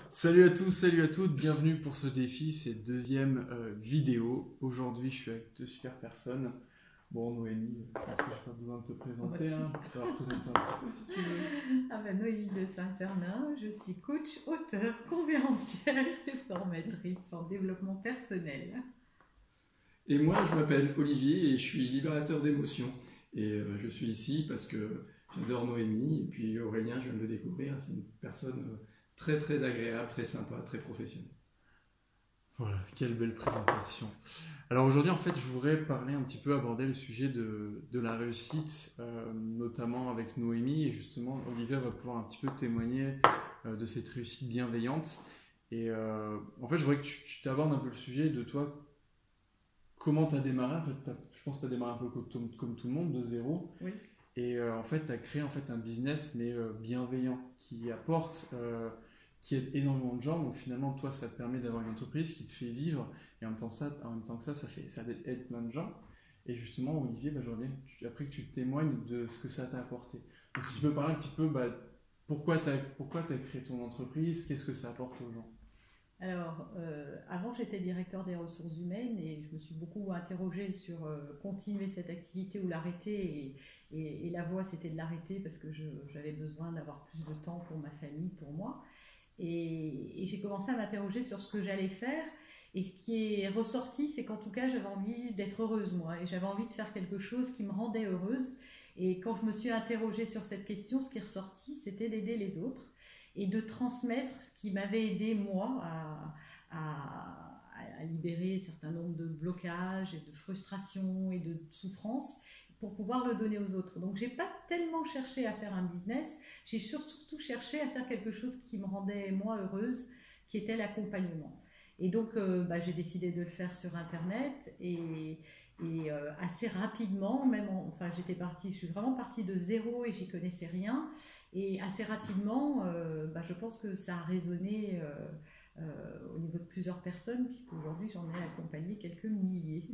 Salut à tous, salut à toutes, bienvenue pour ce défi, c'est deuxième vidéo. Aujourd'hui, je suis avec deux super personnes. Bon, Noémie, je pense que je n'ai pas besoin de te présenter. Alors, présente-toi un petit peu si tu veux. Ah ben, Noémie de Saint-Cernin, je suis coach, auteur, conférencière et formatrice en développement personnel. Et moi, je m'appelle Olivier et je suis libérateur d'émotions. Et je suis ici parce que j'adore Noémie et puis Aurélien, je viens de le découvrir, c'est une personne très très agréable, très sympa, très professionnelle. Voilà, quelle belle présentation. Alors aujourd'hui, en fait, je voudrais parler un petit peu, aborder le sujet de la réussite, notamment avec Noémie. Et justement, Olivier va pouvoir un petit peu témoigner de cette réussite bienveillante. Et en fait, je voudrais que tu t'abordes un peu le sujet de toi. Comment tu as démarré? En fait, je pense que tu as démarré un peu comme tout le monde, de zéro. Oui. Et en fait, tu as créé en fait, un business, mais bienveillant, qui apporte, qui aide énormément de gens. Donc finalement, toi, ça te permet d'avoir une entreprise qui te fait vivre. Et en même temps que ça aide plein de gens. Et justement, Olivier, je reviens, après que tu témoignes de ce que ça t'a apporté. Donc si tu peux parler un petit peu, pourquoi tu as créé ton entreprise, qu'est-ce que ça apporte aux gens? Alors, avant j'étais directeur des ressources humaines et je me suis beaucoup interrogée sur continuer cette activité ou l'arrêter. Et la voie c'était de l'arrêter parce que j'avais besoin d'avoir plus de temps pour ma famille, pour moi. Et j'ai commencé à m'interroger sur ce que j'allais faire. Et ce qui est ressorti, c'est qu'en tout cas, j'avais envie d'être heureuse, moi. Et j'avais envie de faire quelque chose qui me rendait heureuse. Et quand je me suis interrogée sur cette question, ce qui est ressorti, c'était d'aider les autres et de transmettre ce qui m'avait aidé, moi, à libérer un certain nombre de blocages et de frustrations et de souffrances pour pouvoir le donner aux autres. Donc, j'ai pas tellement cherché à faire un business, j'ai surtout cherché à faire quelque chose qui me rendait moi heureuse, qui était l'accompagnement. Et donc, j'ai décidé de le faire sur Internet et assez rapidement, je suis vraiment partie de zéro et j'y connaissais rien. Et assez rapidement, je pense que ça a résonné au niveau de plusieurs personnes, puisqu'aujourd'hui j'en ai accompagné quelques milliers.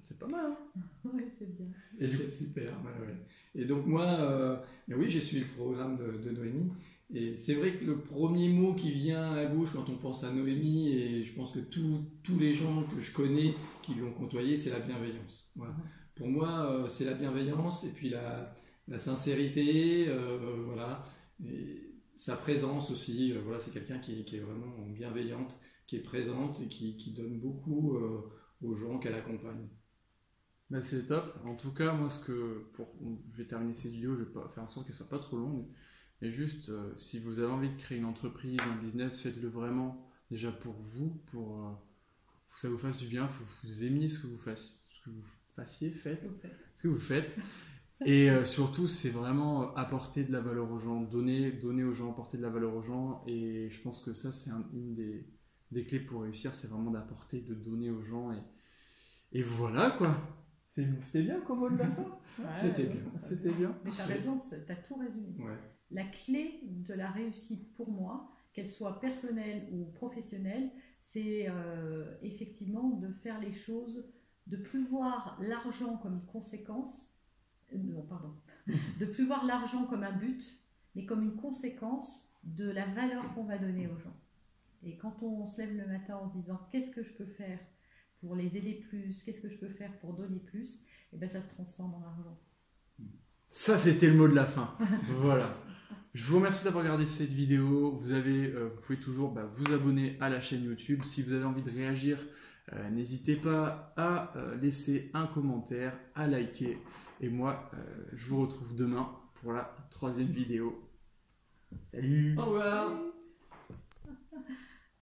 C'est pas mal, hein? Oui, c'est bien. Et c'est super. Ouais. Et donc moi, oui, j'ai suivi le programme de Noémie. Et c'est vrai que le premier mot qui vient à gauche quand on pense à Noémie, et je pense que tous les gens que je connais qui l'ont côtoyé, c'est la bienveillance. Voilà. Pour moi, c'est la bienveillance et puis la sincérité, voilà. Et sa présence aussi, voilà, c'est quelqu'un qui est vraiment bienveillante, qui est présente et qui donne beaucoup aux gens qu'elle accompagne. C'est top. En tout cas, moi, je vais terminer cette vidéo, je vais pas faire en sorte qu'elle soit pas trop longue. Mais juste, si vous avez envie de créer une entreprise, un business, faites-le vraiment déjà pour vous, pour que ça vous fasse du bien, faut que vous aimiez ce que vous fassiez, ce que vous faites. Et surtout, c'est vraiment apporter de la valeur aux gens, donner aux gens, apporter de la valeur aux gens. Et je pense que ça, c'est une des clés pour réussir, c'est vraiment d'apporter, de donner aux gens. Et voilà quoi. C'était bien comme mot de la fin. C'était bien. Mais tu as raison, tu as tout résumé. Ouais. La clé de la réussite pour moi, qu'elle soit personnelle ou professionnelle, c'est effectivement de faire les choses, de plus voir l'argent comme une conséquence, de plus voir l'argent comme un but, mais comme une conséquence de la valeur qu'on va donner aux gens. Et quand on se lève le matin en se disant qu'est-ce que je peux faire pour les aider plus, qu'est-ce que je peux faire pour donner plus, et bien ça se transforme en argent. Ça, c'était le mot de la fin. Voilà. Je vous remercie d'avoir regardé cette vidéo. Vous pouvez toujours vous abonner à la chaîne YouTube. Si vous avez envie de réagir, n'hésitez pas à laisser un commentaire, à liker. Et moi, je vous retrouve demain pour la troisième vidéo. Salut! Au revoir!